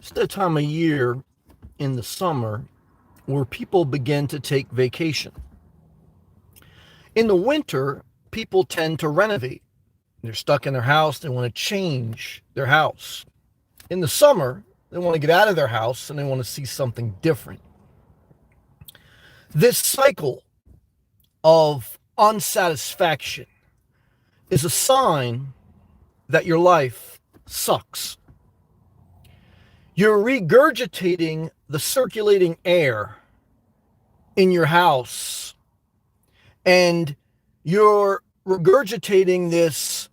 It's the time of year in the summer where people begin to take vacation. In the winter, people tend to renovate. They're stuck in their house, they want to change their house. In the summer, they want to get out of their house and they want to see something different. This cycle of unsatisfaction is a sign that your life sucks. You're regurgitating the circulating air in your house, and you're regurgitating this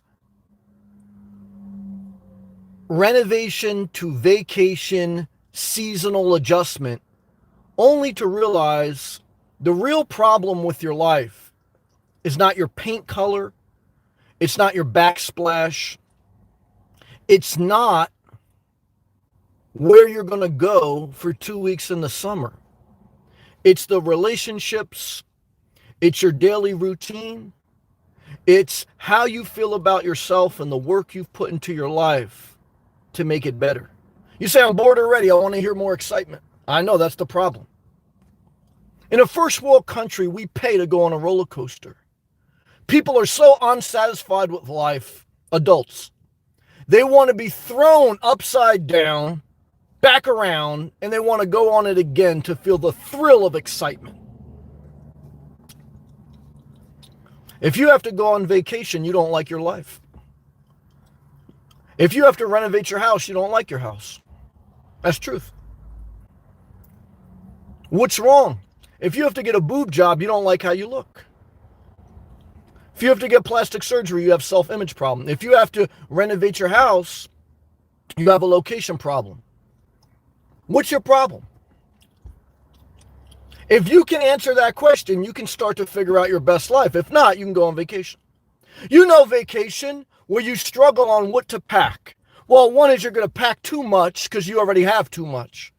renovation to vacation seasonal adjustment, only to realize the real problem with your life is not your paint color, it's not your backsplash, it's not where you're going to go for 2 weeks in the summer. It's the relationships, it's your daily routine, it's how you feel about yourself and the work you've put into your life to make it better. You say, I'm bored already, I want to hear more excitement. I know that's the problem. In a first world country, we pay to go on a roller coaster. People are so unsatisfied with life, adults. They want to be thrown upside down, back around, and they want to go on it again to feel the thrill of excitement. If you have to go on vacation, you don't like your life. If you have to renovate your house, you don't like your house. That's truth. What's wrong? If you have to get a boob job, you don't like how you look. If you have to get plastic surgery, you have self-image problem. If you have to renovate your house, you have a location problem. What's your problem? If you can answer that question, you can start to figure out your best life. If not, you can go on vacation. You know vacation where you struggle on what to pack. Well, one is you're going to pack too much because you already have too much.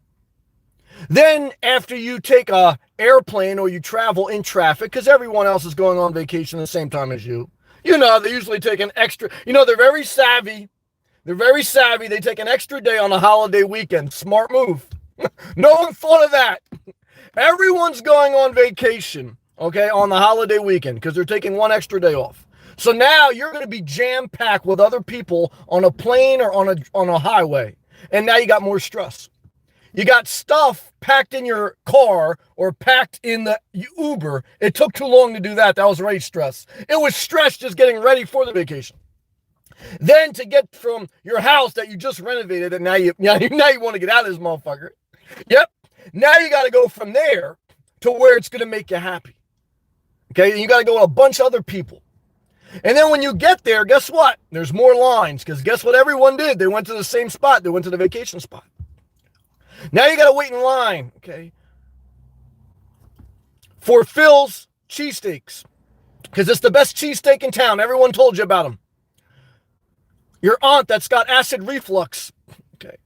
Then after you take a airplane or you travel in traffic, because everyone else is going on vacation at the same time as you. You know, they usually take an extra, they're very savvy. They're very savvy. They take an extra day on a holiday weekend. Smart move. No one thought of that. Everyone's going on vacation, okay, on the holiday weekend because they're taking one extra day off. So now you're going to be jam-packed with other people on a plane or on a highway. And now you got more stress. You got stuff packed in your car or packed in the Uber. It took too long to do that. That was already stress. It was stress just getting ready for the vacation. Then to get from your house that you just renovated and now you want to get out of this motherfucker. Yep. Now you got to go from there to where it's going to make you happy. Okay. And you got to go with a bunch of other people. And then when you get there, guess what? There's more lines because guess what everyone did? They went to the same spot. They went to the vacation spot. Now you got to wait in line, okay, for Phil's cheesesteaks because it's the best cheesesteak in town. Everyone told you about them. Your aunt that's got acid reflux, okay,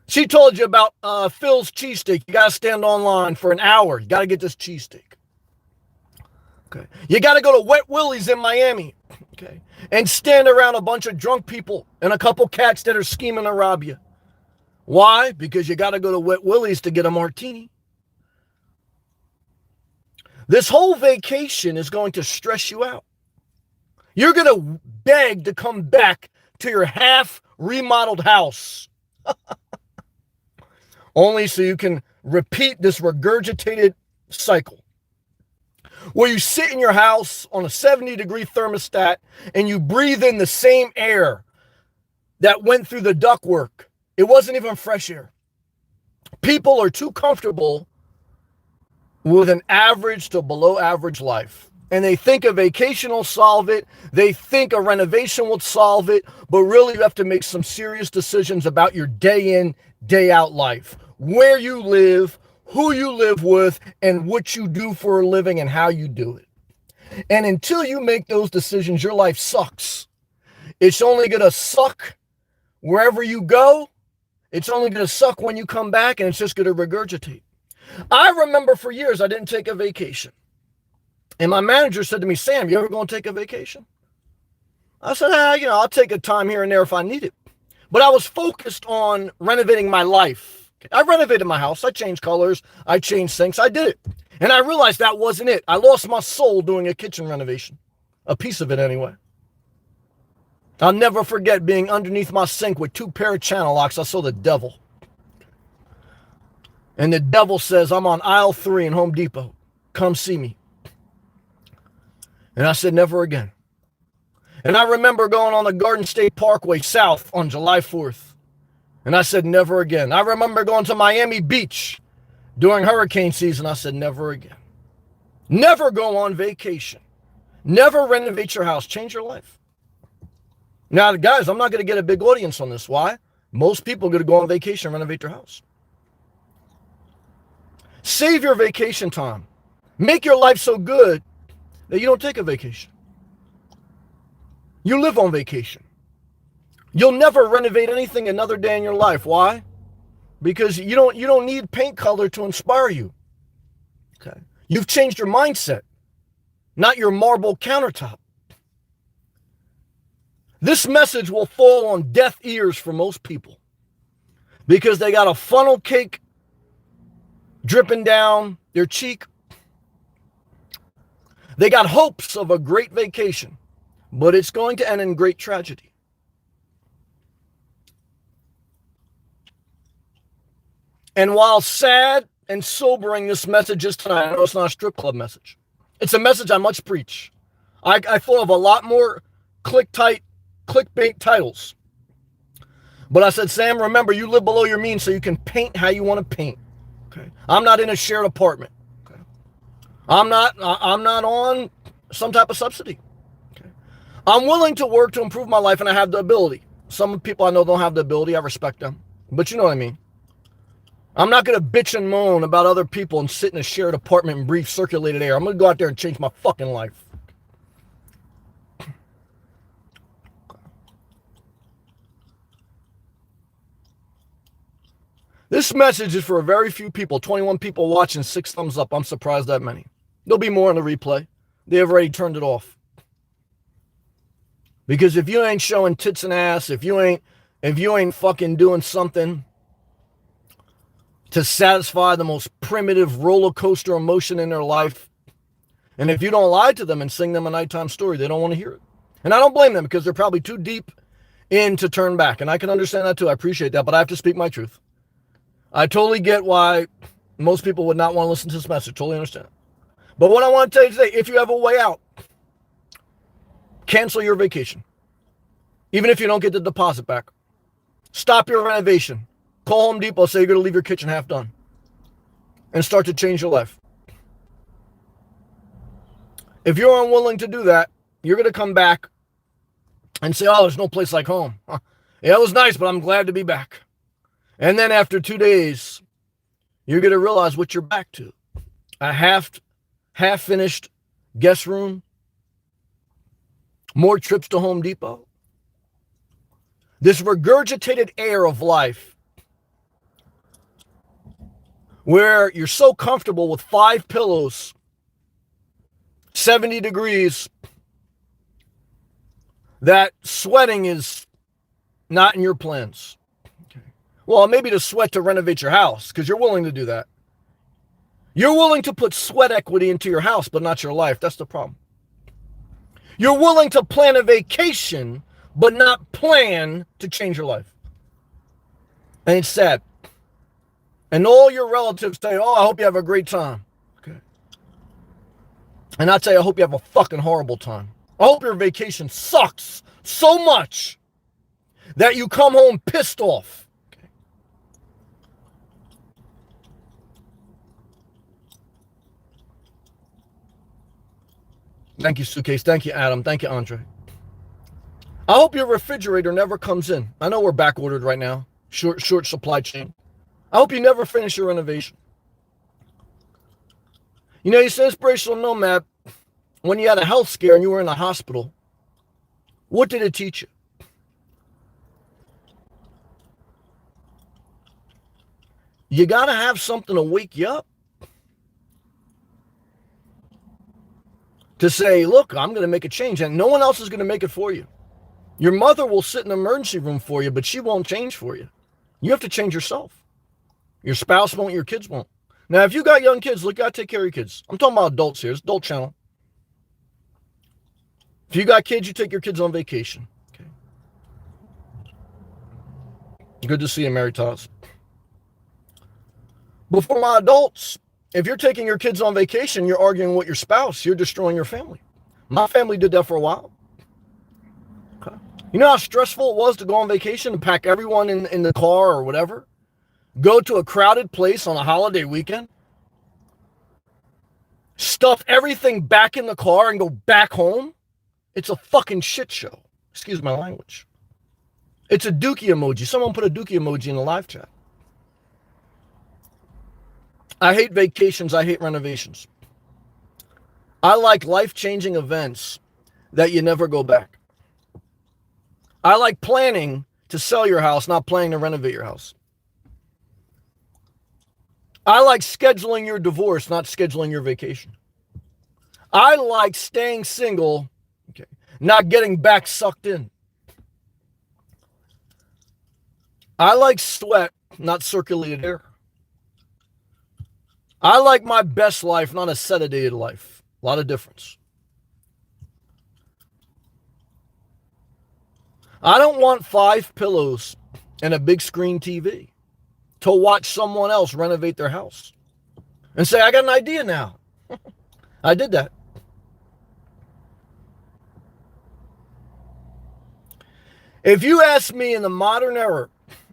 she told you about Phil's cheesesteak. You got to stand online for an hour. You got to get this cheesesteak. Okay, you got to go to Wet Willie's in Miami, okay, and stand around a bunch of drunk people and a couple cats that are scheming to rob you. Why? Because you got to go to Wet Willie's to get a martini. This whole vacation is going to stress you out. You're going to beg to come back to your half remodeled house. Only so you can repeat this regurgitated cycle. Where you sit in your house on a 70-degree thermostat and you breathe in the same air that went through the ductwork. It wasn't even fresh air. People are too comfortable with an average to below average life. And they think a vacation will solve it. They think a renovation will solve it. But really, you have to make some serious decisions about your day in, day out life. Where you live, who you live with, and what you do for a living and how you do it. And until you make those decisions, your life sucks. It's only going to suck wherever you go. It's only going to suck when you come back, and it's just going to regurgitate. I remember for years I didn't take a vacation. And my manager said to me, Sam, you ever going to take a vacation? I said, I'll take a time here and there if I need it. But I was focused on renovating my life. I renovated my house. I changed colors. I changed sinks. I did it. And I realized that wasn't it. I lost my soul doing a kitchen renovation. A piece of it anyway. I'll never forget being underneath my sink with 2 pair of channel locks. I saw the devil. And the devil says, I'm on aisle 3 in Home Depot. Come see me. And I said, never again. And I remember going on the Garden State Parkway South on July 4th. And I said, never again. I remember going to Miami Beach during hurricane season. I said, never again. Never go on vacation. Never renovate your house. Change your life. Now, guys, I'm not going to get a big audience on this. Why? Most people are going to go on vacation and renovate their house. Save your vacation time. Make your life so good that you don't take a vacation. You live on vacation. You'll never renovate anything another day in your life. Why? Because you don't need paint color to inspire you. Okay. You've changed your mindset, not your marble countertop. This message will fall on deaf ears for most people because they got a funnel cake dripping down their cheek. They got hopes of a great vacation, but it's going to end in great tragedy. And while sad and sobering this message is tonight, I know it's not a strip club message. It's a message I must preach. I thought of a lot more clickbait titles. But I said, Sam, remember, you live below your means so you can paint how you want to paint. Okay. I'm not in a shared apartment. Okay. I'm not on some type of subsidy. Okay. I'm willing to work to improve my life, and I have the ability. Some people I know don't have the ability. I respect them. But you know what I mean. I'm not going to bitch and moan about other people and sit in a shared apartment and breathe circulated air. I'm going to go out there and change my fucking life. This message is for a very few people. 21 people watching, 6 thumbs up. I'm surprised that many. There'll be more in the replay. They have already turned it off. Because if you ain't showing tits and ass, if you ain't fucking doing something to satisfy the most primitive roller coaster emotion in their life, and if you don't lie to them and sing them a nighttime story, they don't want to hear it. And I don't blame them because they're probably too deep in to turn back. And I can understand that too. I appreciate that, but I have to speak my truth. I totally get why most people would not want to listen to this message. Totally understand. But what I want to tell you today, if you have a way out, cancel your vacation. Even if you don't get the deposit back. Stop your renovation. Call Home Depot, say you're going to leave your kitchen half done. And start to change your life. If you're unwilling to do that, you're going to come back and say, oh, there's no place like home. Huh. Yeah, it was nice, but I'm glad to be back. And then after 2 days, you're going to realize what you're back to. A half-finished guest room. More trips to Home Depot. This regurgitated air of life where you're so comfortable with 5 pillows, 70 degrees, that sweating is not in your plans. Well, maybe to sweat to renovate your house, because you're willing to do that. You're willing to put sweat equity into your house, but not your life. That's the problem. You're willing to plan a vacation, but not plan to change your life. And it's sad. And all your relatives say, oh, I hope you have a great time. Okay. And I tell you, I hope you have a fucking horrible time. I hope your vacation sucks so much that you come home pissed off. Thank you, Suitcase. Thank you, Adam. Thank you, Andre. I hope your refrigerator never comes in. I know we're back ordered right now. Short supply chain. I hope you never finish your renovation. You know, you said Inspirational Nomad, when you had a health scare and you were in the hospital, what did it teach you? You got to have something to wake you up. To say, look, I'm going to make a change, and no one else is going to make it for you. Your mother will sit in the emergency room for you, but she won't change for you. You have to change yourself. Your spouse won't, your kids won't. Now, if you got young kids, look, you got to take care of your kids. I'm talking about adults here. It's adult channel. If you got kids, you take your kids on vacation. Okay. Good to see you, Mary Toss. But for my adults, if you're taking your kids on vacation, you're arguing with your spouse, you're destroying your family. My family did that for a while. Okay. You know how stressful it was to go on vacation and pack everyone in the car or whatever? Go to a crowded place on a holiday weekend? Stuff everything back in the car and go back home? It's a fucking shit show. Excuse my language. It's a dookie emoji. Someone put a dookie emoji in the live chat. I hate vacations. I hate renovations. I like life-changing events that you never go back. I like planning to sell your house, not planning to renovate your house. I like scheduling your divorce, not scheduling your vacation. I like staying single, okay, not getting back sucked in. I like sweat, not circulated air. I like my best life, not a sedated life. A lot of difference. I don't want 5 pillows and a big screen TV to watch someone else renovate their house and say, I got an idea now. I did that. If you ask me in the modern era,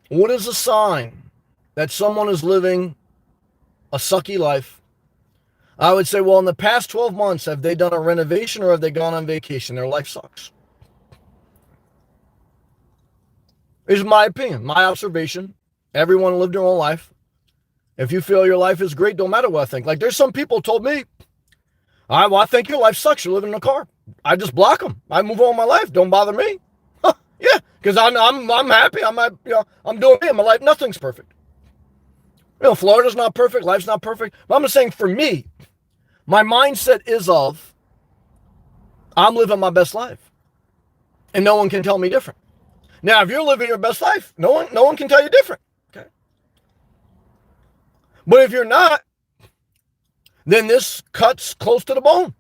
what is a sign that someone is living a sucky life? I would say, well, in the past 12 months, have they done a renovation or have they gone on vacation? Their life sucks. Is my opinion, my observation. Everyone lived their own life. If you feel your life is great, don't matter what I think. Like there's some people told me, I think your life sucks. You're living in a car. I just block them. I move on with my life. Don't bother me. Huh, yeah, because I'm happy. I'm doing me. My life, nothing's perfect. Florida's not perfect. Life's not perfect. But I'm just saying for me, my mindset is of I'm living my best life. And no one can tell me different. Now, if you're living your best life, no one can tell you different. Okay. But if you're not, then this cuts close to the bone.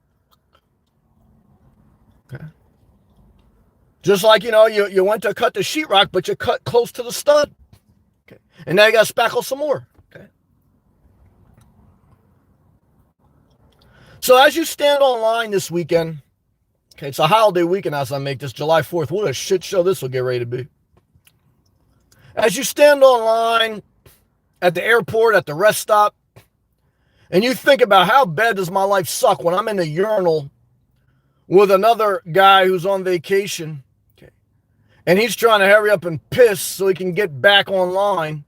Okay. Just like, you went to cut the sheetrock, but you cut close to the stud. Okay. And now you got to spackle some more. Okay. So as you stand online this weekend, okay, it's a holiday weekend as I make this, July 4th. What a shit show this will get ready to be. As you stand online at the airport, at the rest stop, and you think about how bad does my life suck when I'm in the urinal with another guy who's on vacation, okay, and he's trying to hurry up and piss so he can get back online.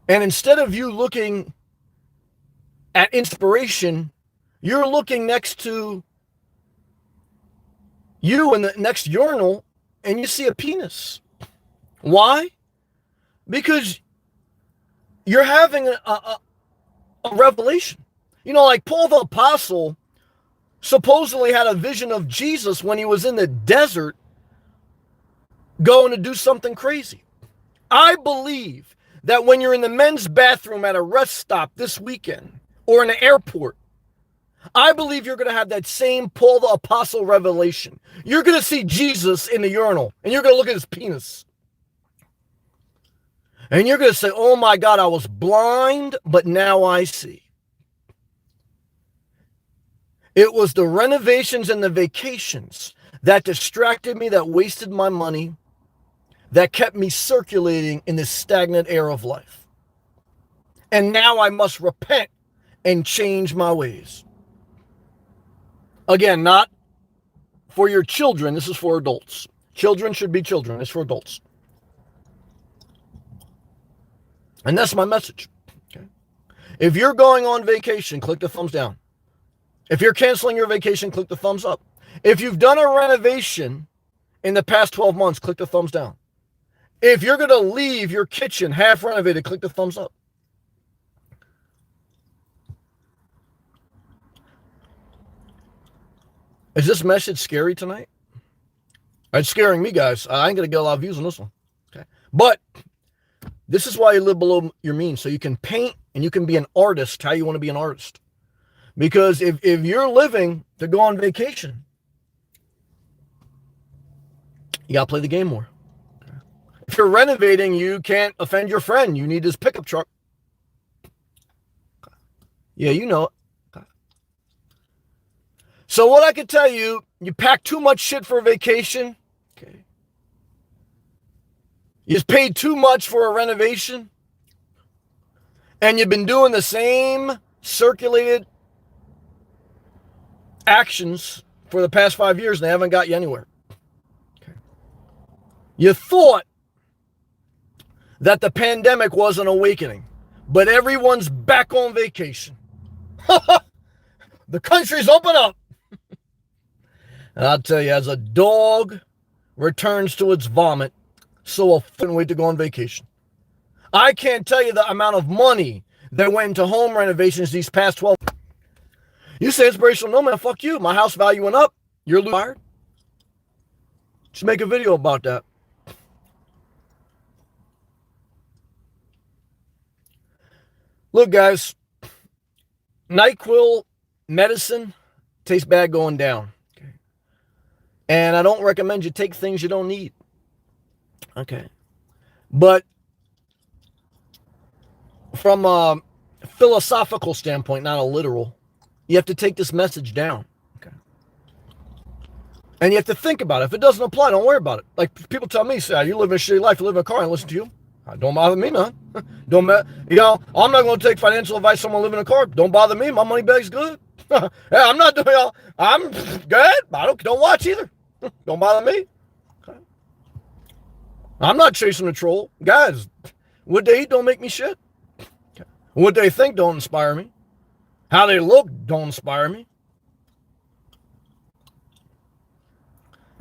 And instead of you looking at inspiration, you're looking next to you in the next urinal and you see a penis. Why? Because you're having a revelation. Like Paul the Apostle supposedly had a vision of Jesus when he was in the desert going to do something crazy. I believe that when you're in the men's bathroom at a rest stop this weekend or in an airport, I believe you're going to have that same Paul the Apostle revelation. You're going to see Jesus in the urinal and you're going to look at his penis. And you're going to say, oh my God, I was blind, but now I see. It was the renovations and the vacations that distracted me, that wasted my money, that kept me circulating in this stagnant air of life. And now I must repent and change my ways. Again, not for your children. This is for adults. Children should be children. It's for adults. And that's my message. Okay? If you're going on vacation, click the thumbs down. If you're canceling your vacation, click the thumbs up. If you've done a renovation in the past 12 months, click the thumbs down. If you're going to leave your kitchen half renovated, click the thumbs up. Is this message scary tonight? It's scaring me, guys. I ain't going to get a lot of views on this one. Okay. But this is why you live below your means. So you can paint and you can be an artist how you want to be an artist. Because if you're living to go on vacation, you got to play the game more. Okay. If you're renovating, you can't offend your friend. You need this pickup truck. Yeah, you know it. Okay. So what I could tell you, you pack too much shit for a vacation. Okay. You paid too much for a renovation. And you've been doing the same circulated actions for the past 5 years and they haven't got you anywhere. Okay. You thought that the pandemic was an awakening, but everyone's back on vacation. The country's open up. And I'll tell you, as a dog returns to its vomit, so I'll fucking wait to go on vacation. I can't tell you the amount of money that went into home renovations these past 12. You say inspirational? No, man, fuck you. My house value went up. You're fired. Just make a video about that. Look, guys, NyQuil medicine tastes bad going down. Okay. And I don't recommend you take things you don't need. Okay. But from a philosophical standpoint, not a literal, you have to take this message down. Okay. And you have to think about it. If it doesn't apply, don't worry about it. Like people tell me, say, you live in a shitty life, you live in a car, and listen to you. Don't bother me, man. Don't matter. You know, I'm not going to take financial advice from someone living in a car. Don't bother me. My money bag's good. Yeah, I'm not doing all. I'm good. I don't watch either. Don't bother me. Okay. I'm not chasing a troll. Guys, what they eat don't make me shit. Okay. What they think don't inspire me. How they look don't inspire me.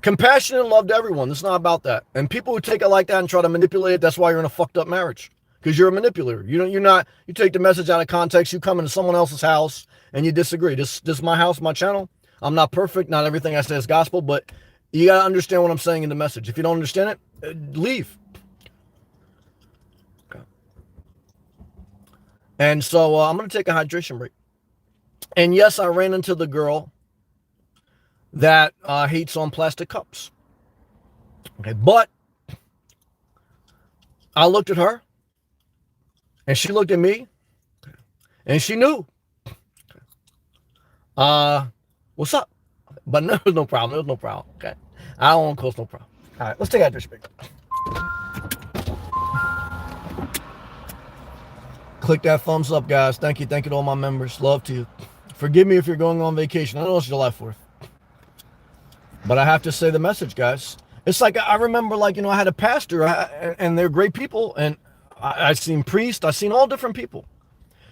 Compassion and love to everyone. It's not about that. And people who take it like that and try to manipulate it, that's why you're in a fucked up marriage. Because you're a manipulator. You take the message out of context, you come into someone else's house and you disagree. This is my house, my channel. I'm not perfect. Not everything I say is gospel, but you got to understand what I'm saying in the message. If you don't understand it, leave. Okay. And so I'm going to take a hydration break. And yes, I ran into the girl that hates on plastic cups. Okay, but I looked at her, and she looked at me, and she knew. What's up? But no, no problem. There was no problem. Okay, I don't want to cause no problem. All right, let's take a hydration break. Click that thumbs up, guys. Thank you to all my members. Love to you. Forgive me if you're going on vacation. I know it's July 4th. But I have to say the message, guys. It's like I remember, I had a pastor, and they're great people, and I've seen priests, I've seen all different people.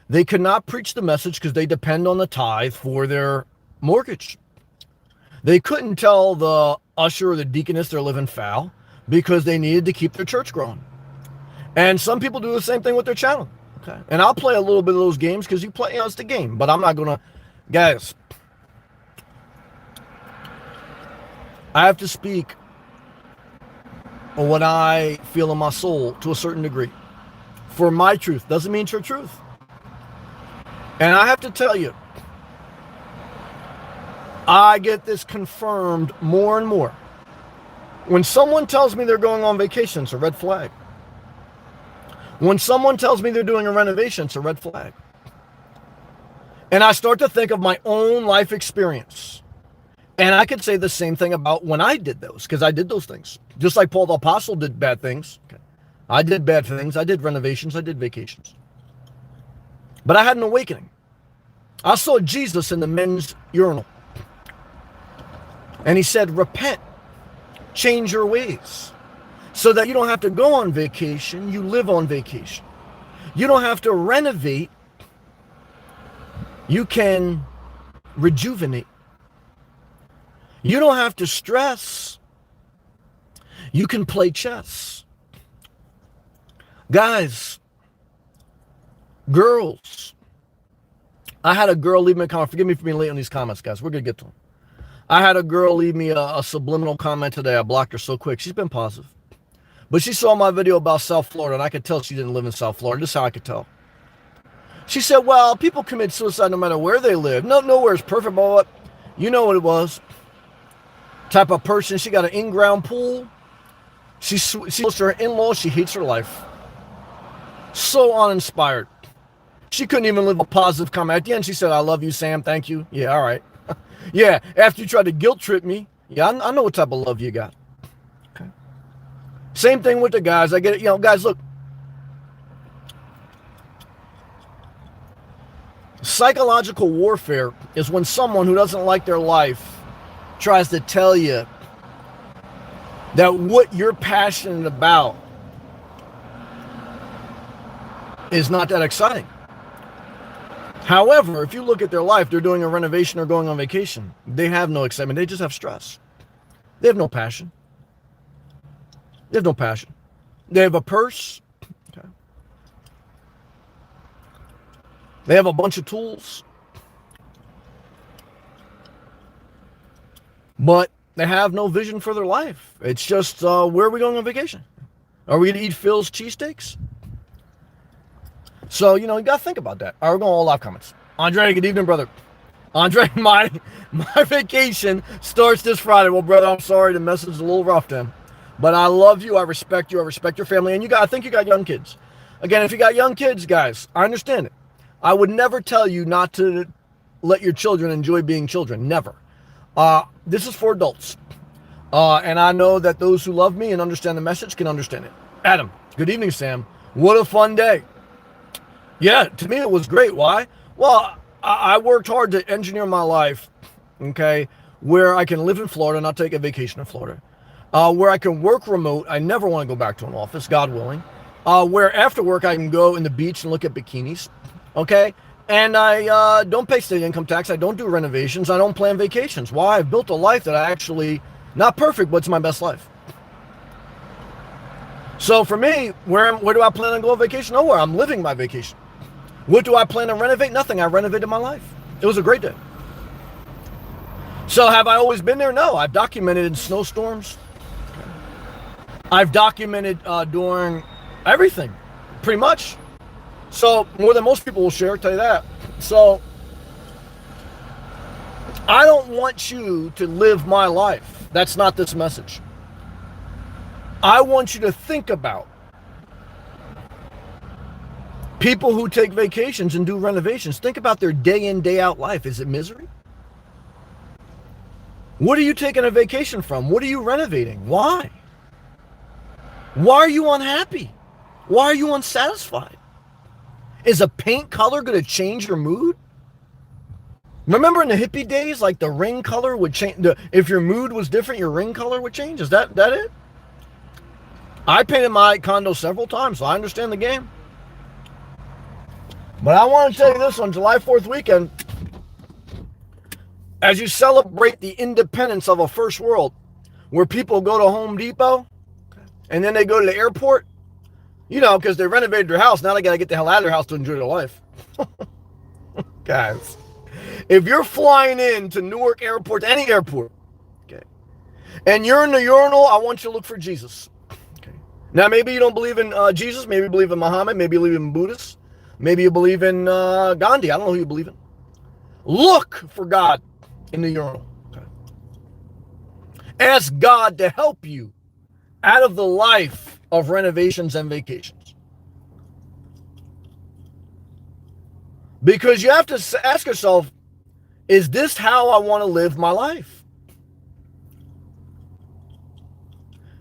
They could not preach the message because they depend on the tithe for their mortgage. They couldn't tell the usher or the deaconess they're living foul because they needed to keep their church growing. And some people do the same thing with their channel. Okay, and I'll play a little bit of those games because it's the game, but I'm not gonna, guys. I have to speak on what I feel in my soul to a certain degree. For my truth. Doesn't mean it's your truth. And I have to tell you, I get this confirmed more and more. When someone tells me they're going on vacation, it's a red flag. When someone tells me they're doing a renovation, it's a red flag. And I start to think of my own life experience. And I could say the same thing about when I did those, because I did those things. Just like Paul the Apostle did bad things. Okay. I did bad things. I did renovations. I did vacations. But I had an awakening. I saw Jesus in the men's urinal. And he said, repent. Change your ways. So that you don't have to go on vacation. You live on vacation. You don't have to renovate. You can rejuvenate. You don't have to stress. You can play chess. Guys, girls. I had a girl leave me a comment. Forgive me for being late on these comments, guys. We're going to get to them. I had a girl leave me a subliminal comment today. I blocked her so quick. She's been positive. But she saw my video about South Florida, and I could tell she didn't live in South Florida. This is how I could tell. She said, well, people commit suicide no matter where they live. No, nowhere is perfect, but you know what it was. Type of person. She got an in-ground pool. She goes to her in-laws. She hates her life. So uninspired. She couldn't even leave a positive comment. At the end, she said, I love you, Sam. Thank you. Yeah, all right. Yeah, after you tried to guilt trip me. Yeah, I know what type of love you got. Okay. Same thing with the guys. I get it. Guys, look. Psychological warfare is when someone who doesn't like their life tries to tell you that what you're passionate about is not that exciting. However, if you look at their life, they're doing a renovation or going on vacation. They have no excitement. They just have stress. They have no passion. They have no passion. They have a purse. Okay. They have a bunch of tools. But they have no vision for their life. It's just, where are we going on vacation? Are we going to eat Phil's cheesesteaks? So, you got to think about that. All right, we're going all live comments. Andre, good evening, brother. Andre, my vacation starts this Friday. Well, brother, I'm sorry. The message is a little rough then. But I love you. I respect you. I respect your family. And I think you got young kids. Again, if you got young kids, guys, I understand it. I would never tell you not to let your children enjoy being children. Never. This is for adults. And I know that those who love me and understand the message can understand it. Adam, good evening, Sam. What a fun day. Yeah, to me it was great. Why? Well, I worked hard to engineer my life, okay, where I can live in Florida, not take a vacation in Florida, where I can work remote. I never want to go back to an office, God willing, where after work I can go in the beach and look at bikinis, okay, and I don't pay state income tax. I don't do renovations. I don't plan vacations. Why? I've built a life that I actually, not perfect, but it's my best life. So for me, where do I plan on going on vacation? Nowhere. I'm living my vacation. What do I plan to renovate? Nothing. I renovated my life. It was a great day. So have I always been there? No. I've documented snowstorms. I've documented during everything, pretty much. So more than most people will share, I'll tell you that. So I don't want you to live my life. That's not this message. I want you to think about people who take vacations and do renovations. Think about their day in, day out life. Is it misery? What are you taking a vacation from? What are you renovating? Why? Why are you unhappy? Why are you unsatisfied? Is a paint color going to change your mood? Remember in the hippie days, like the ring color would change. If your mood was different, your ring color would change. Is that it? I painted my condo several times, so I understand the game. But I want to tell you this, on July 4th weekend, as you celebrate the independence of a first world, where people go to Home Depot, and then they go to the airport, because they renovated their house, now they got to get the hell out of their house to enjoy their life. Guys, if you're flying into Newark Airport, any airport, okay, and you're in the urinal, I want you to look for Jesus. Okay. Now, maybe you don't believe in Jesus, maybe you believe in Muhammad, maybe you believe in Buddhists. Maybe you believe in Gandhi. I don't know who you believe in. Look for God in the urinal. Okay. Ask God to help you out of the life of renovations and vacations. Because you have to ask yourself, is this how I want to live my life?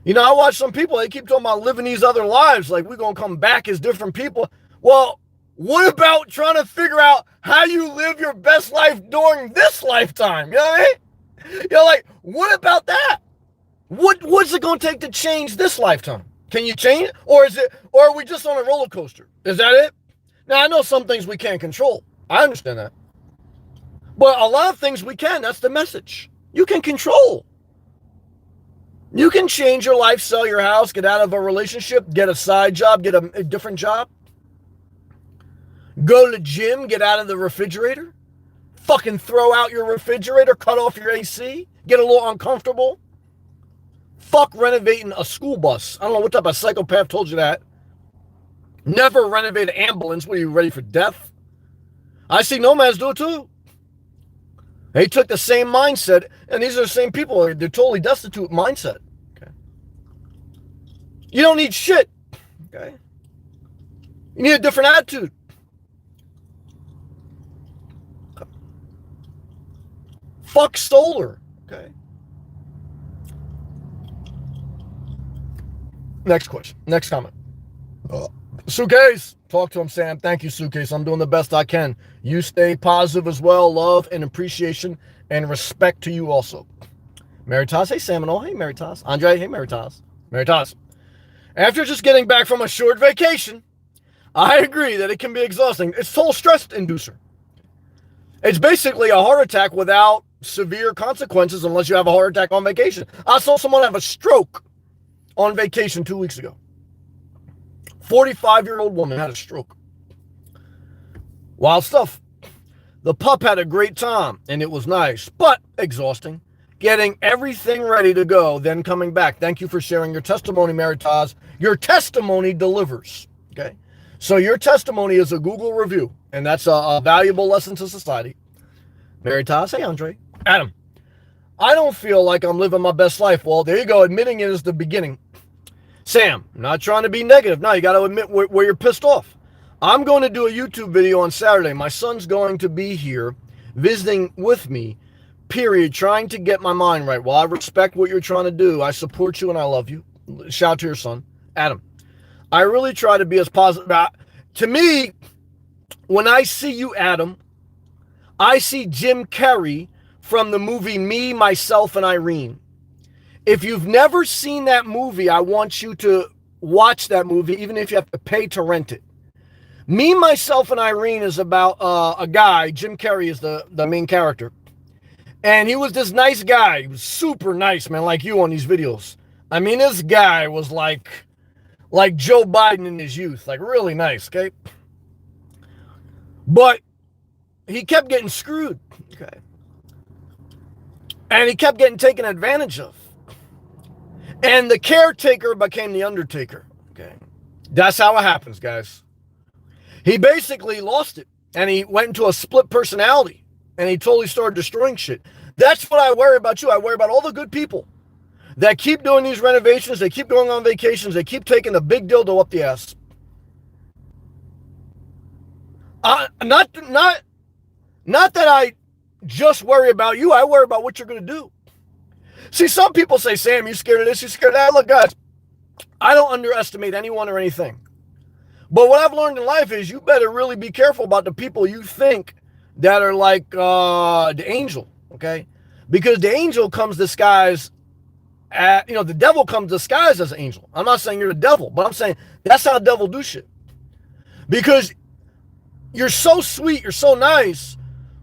I watch some people, they keep talking about living these other lives, like we're going to come back as different people. Well, what about trying to figure out how you live your best life during this lifetime? You know what I mean? Like, what about that? What's it going to take to change this lifetime? Can you change it? Or are we just on a roller coaster? Is that it? Now, I know some things we can't control. I understand that. But a lot of things we can. That's the message. You can control. You can change your life, sell your house, get out of a relationship, get a side job, get a different job. Go to the gym, get out of the refrigerator. Fucking throw out your refrigerator, cut off your AC. get a little uncomfortable? Fuck renovating a school bus. I don't know what type of psychopath told you that. Never renovate an ambulance. What, are you ready for death? I see nomads do it too. They took the same mindset, and these are the same people. They're totally destitute mindset. Okay. You don't need shit. Okay. You need a different attitude. Okay. Fuck solar. Okay. Next question. Next comment. Suitcase. Talk to him, Sam. Thank you, Suitcase. I'm doing the best I can. You stay positive as well. Love and appreciation and respect to you also. Maritas. Hey, Seminole. Hey, Maritas. Andre. Hey, Maritas. Maritas. After just getting back from a short vacation, I agree that it can be exhausting. It's total stress inducer. It's basically a heart attack without severe consequences unless you have a heart attack on vacation. I saw someone have a stroke on vacation 2 weeks ago. 45-year-old woman had a stroke. Wild stuff. The pup had a great time, and it was nice, but exhausting. Getting everything ready to go, then coming back. Thank you for sharing your testimony, Maritas. Your testimony delivers, okay? So your testimony is a Google review, and that's a valuable lesson to society. Maritas, hey, Andre. Adam, I don't feel like I'm living my best life. Well, there you go. Admitting it is the beginning. Sam, not trying to be negative. No, you got to admit where you're pissed off. I'm going to do a YouTube video on Saturday. My son's going to be here visiting with me, period, trying to get my mind right. Well, I respect what you're trying to do. I support you and I love you. Shout out to your son. Adam, I really try to be as positive. To me, when I see you, Adam, I see Jim Carrey from the movie Me, Myself, and Irene. If you've never seen that movie, I want you to watch that movie, even if you have to pay to rent it. Me, Myself, and Irene is about a guy. Jim Carrey is the main character. And he was this nice guy. He was super nice, man, like you on these videos. I mean, this guy was like Joe Biden in his youth. Like, really nice, okay? But he kept getting screwed, okay? And he kept getting taken advantage of. And the caretaker became the undertaker, okay? That's how it happens, guys. He basically lost it, and he went into a split personality, and he totally started destroying shit. That's what I worry about you. I worry about all the good people that keep doing these renovations, they keep going on vacations, they keep taking the big dildo up the ass. Not that I just worry about you, I worry about what you're going to do. See, some people say, Sam, you scared of this, you scared of that. Look, guys, I don't underestimate anyone or anything. But what I've learned in life is you better really be careful about the people you think that are like the angel, okay? Because the angel comes disguised the devil comes disguised as an angel. I'm not saying you're the devil, but I'm saying that's how the devil do shit. Because you're so sweet, you're so nice,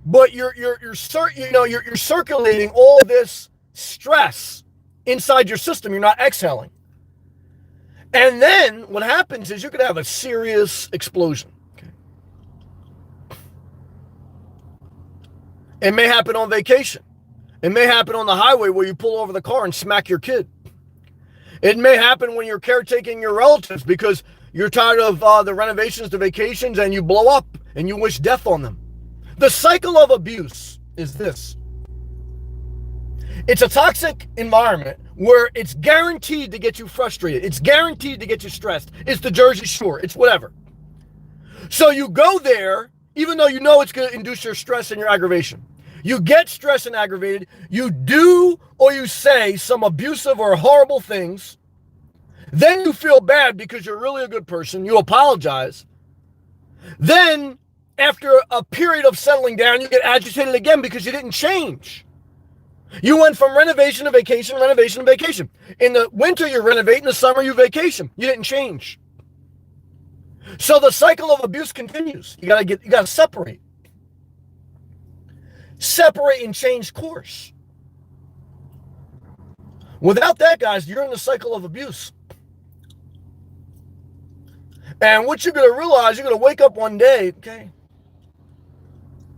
but you're circulating all this stress inside your system. You're not exhaling. And then what happens is you could have a serious explosion. Okay. It may happen on vacation. It may happen on the highway where you pull over the car and smack your kid. It may happen when you're caretaking your relatives because you're tired of the renovations, the vacations, and you blow up and you wish death on them. The cycle of abuse is this. It's a toxic environment where it's guaranteed to get you frustrated. It's guaranteed to get you stressed. It's the Jersey Shore. It's whatever. So you go there, even though you know it's going to induce your stress and your aggravation. You get stressed and aggravated. You do or you say some abusive or horrible things. Then you feel bad because you're really a good person. You apologize. Then, after a period of settling down, you get agitated again because you didn't change. You went from renovation to vacation, renovation to vacation. In the winter, you renovate. In the summer, you vacation. You didn't change. So the cycle of abuse continues. You gotta separate. Separate and change course. Without that, guys, you're in the cycle of abuse. And what you're going to realize, you're going to wake up one day, okay,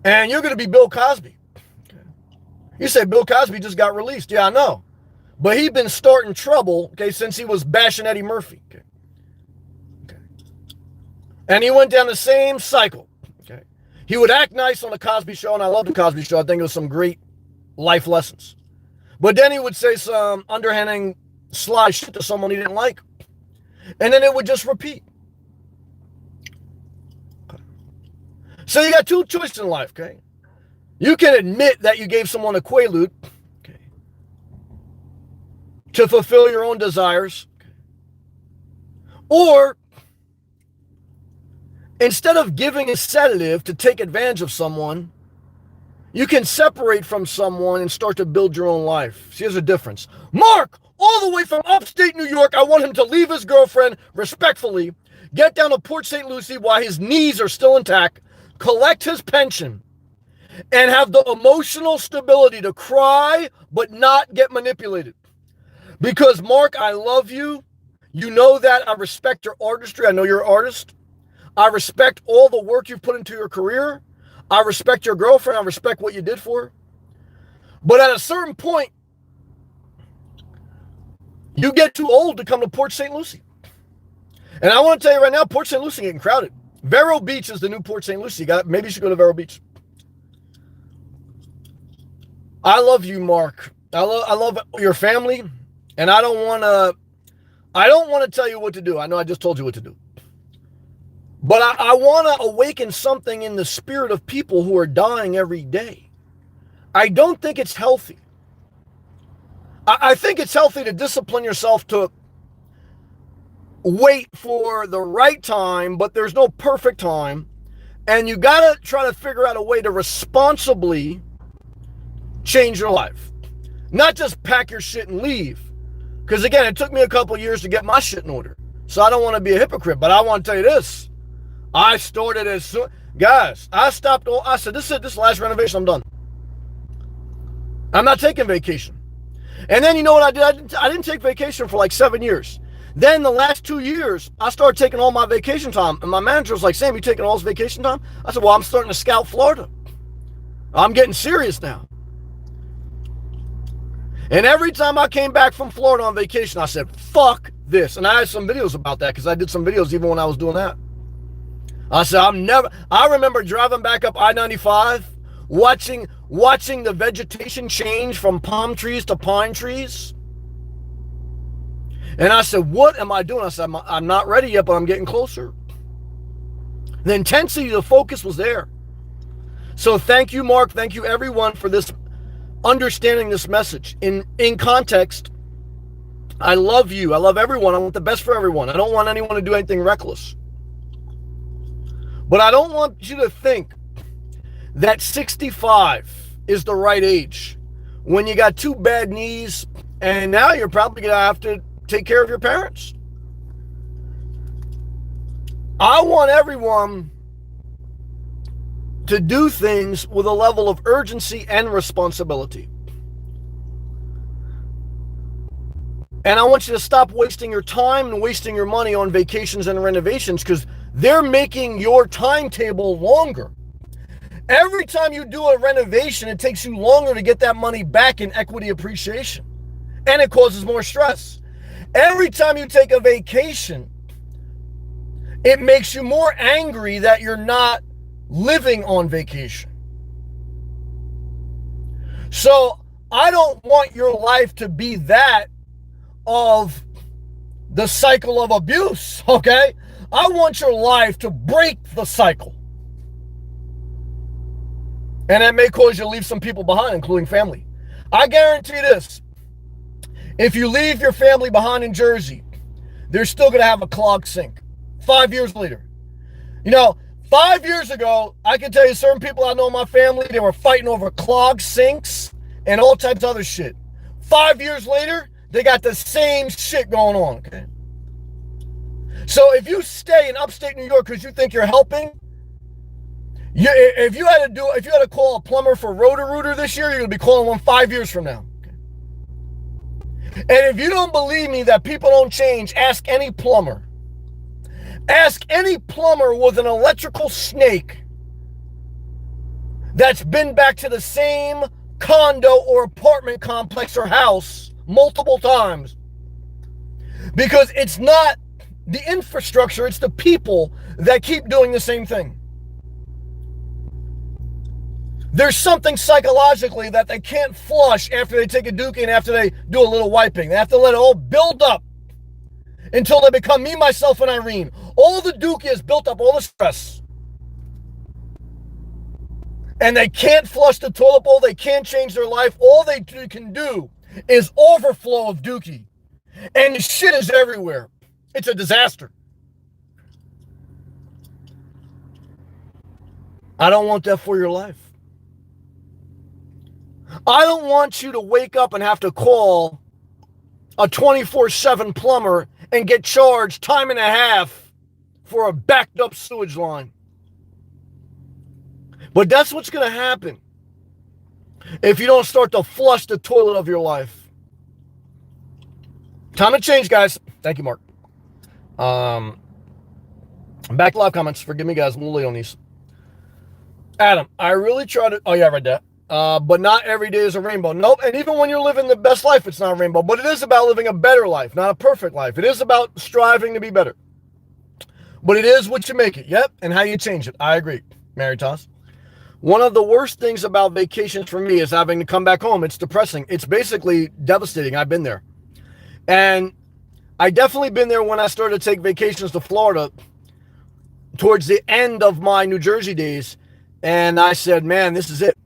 and you're going to be Bill Cosby. Okay? You say Bill Cosby just got released. Yeah, I know. But he'd been starting trouble, okay, since he was bashing Eddie Murphy. Okay. Okay. And he went down the same cycle. Okay. He would act nice on the Cosby Show, and I love the Cosby Show. I think it was some great life lessons. But then he would say some underhanding, sly shit to someone he didn't like. And then it would just repeat. Okay. So you got two choices in life, okay? You can admit that you gave someone a quaalude, okay, to fulfill your own desires. Okay. Or, instead of giving a sedative to take advantage of someone, you can separate from someone and start to build your own life. See, there's a difference. Mark, all the way from upstate New York, I want him to leave his girlfriend respectfully, get down to Port St. Lucie while his knees are still intact, collect his pension, and have the emotional stability to cry but not get manipulated. Because, Mark, I love you. You know that. I respect your artistry. I know you're an artist. I respect all the work you've put into your career. I respect your girlfriend. I respect what you did for her. But at a certain point, you get too old to come to Port St. Lucie. And I want to tell you right now, Port St. Lucie is getting crowded. Vero Beach is the new Port St. Lucie. Maybe you should go to Vero Beach. I love you, Mark. I love your family, and I don't want to tell you what to do. I know I just told you what to do. But I want to awaken something in the spirit of people who are dying every day. I don't think it's healthy. I think it's healthy to discipline yourself to wait for the right time, but there's no perfect time. And you got to try to figure out a way to responsibly change your life. Not just pack your shit and leave. Because again, it took me a couple of years to get my shit in order. So I don't want to be a hypocrite, but I want to tell you this. I started as soon, guys, I stopped, I said, this last renovation, I'm done. I'm not taking vacation. And then you know what I did? I didn't take vacation for like 7 years. Then the last 2 years, I started taking all my vacation time. And my manager was like, Sam, you taking all this vacation time? I said, well, I'm starting to scout Florida. I'm getting serious now. And every time I came back from Florida on vacation, I said, fuck this. And I had some videos about that because I did some videos even when I was doing that. I said, I remember driving back up I-95, watching the vegetation change from palm trees to pine trees. And I said, what am I doing? I said, I'm not ready yet, but I'm getting closer. The intensity, the focus was there. So thank you, Mark. Thank you, everyone, for this understanding this message. In context, I love you. I love everyone. I want the best for everyone. I don't want anyone to do anything reckless. But I don't want you to think that 65 is the right age when you got 2 bad knees and now you're probably going to have to take care of your parents. I want everyone to do things with a level of urgency and responsibility. And I want you to stop wasting your time and wasting your money on vacations and renovations because they're making your timetable longer. Every time you do a renovation, it takes you longer to get that money back in equity appreciation. And it causes more stress. Every time you take a vacation, it makes you more angry that you're not living on vacation. So I don't want your life to be that of the cycle of abuse, okay? I want your life to break the cycle. And that may cause you to leave some people behind, including family. I guarantee this. If you leave your family behind in Jersey, they're still going to have a clogged sink 5 years later. You know, 5 years ago, I can tell you certain people I know in my family, they were fighting over clogged sinks and all types of other shit. 5 years later, they got the same shit going on, okay? So if you stay in upstate New York because you think you're helping, if you had to call a plumber for Roto-Rooter this year, you're going to be calling one 5 years from now. Okay? And if you don't believe me that people don't change, ask any plumber. Ask any plumber with an electrical snake that's been back to the same condo or apartment complex or house multiple times. Because it's not the infrastructure, it's the people that keep doing the same thing. There's something psychologically that they can't flush after they take a dookie and after they do a little wiping. They have to let it all build up until they become me, myself, and Irene. All the dookie is built up, all the stress. And they can't flush the toilet bowl. They can't change their life. All they can do is overflow of dookie. And the shit is everywhere. It's a disaster. I don't want that for your life. I don't want you to wake up and have to call a 24/7 plumber and get charged time and a half for a backed up sewage line. But that's what's going to happen if you don't start to flush the toilet of your life. Time to change, guys. Thank you, Mark. Back to live comments. Forgive me, guys. I'm a little late on these. Adam, I really try to... Oh, yeah, I read that. But not every day is a rainbow. Nope. And even when you're living the best life, it's not a rainbow. But it is about living a better life, not a perfect life. It is about striving to be better. But it is what you make it. Yep. And how you change it. I agree. Mary Toss. One of the worst things about vacations for me is having to come back home. It's depressing. It's basically devastating. I've been there. And I definitely been there when I started to take vacations to Florida towards the end of my New Jersey days. And I said, man, this is it.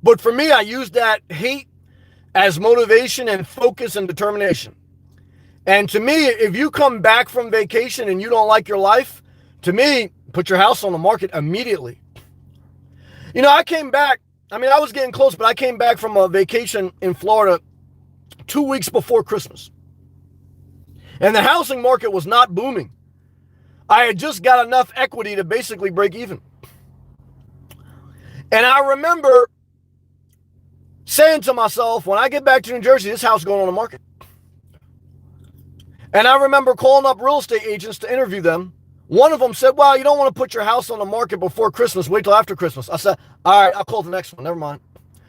But for me, I used that hate as motivation and focus and determination. And to me, if you come back from vacation and you don't like your life, to me, put your house on the market immediately. You know, I came back. I mean, I was getting close, but I came back from a vacation in Florida 2 weeks before Christmas. And the housing market was not booming. I had just got enough equity to basically break even. And I remember saying to myself, when I get back to New Jersey, this house is going on the market. And I remember calling up real estate agents to interview them. One of them said, well, you don't want to put your house on the market before Christmas. Wait till after Christmas. I said, all right, I'll call the next one. Never mind.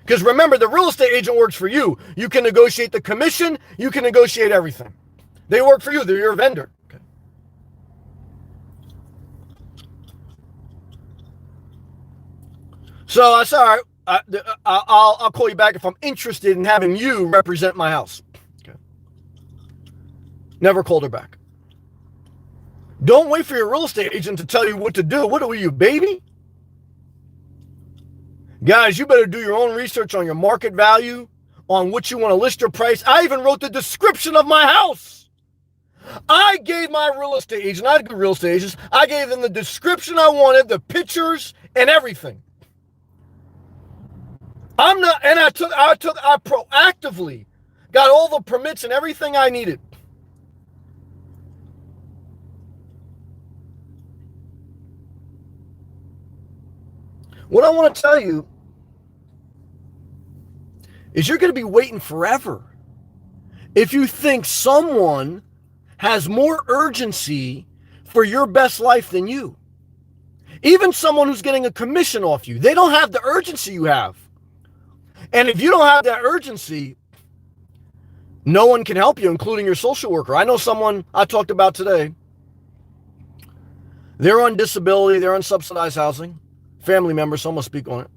Because remember, the real estate agent works for you. You can negotiate the commission. You can negotiate everything. They work for you. They're your vendor. Okay. So I said, all right, I'll call you back if I'm interested in having you represent my house. Okay. Never called her back. Don't wait for your real estate agent to tell you what to do. What are you, baby? Guys, you better do your own research on your market value, on what you want to list your price. I even wrote the description of my house. I gave my real estate agent, I had good real estate agents, I gave them the description I wanted, the pictures, and everything. I proactively got all the permits and everything I needed. What I want to tell you is you're going to be waiting forever if you think someone has more urgency for your best life than you. Even someone who's getting a commission off you, they don't have the urgency you have. And if you don't have that urgency, no one can help you, including your social worker. I know someone I talked about today. They're on disability. They're on subsidized housing. Family members, so I'm going to speak on it.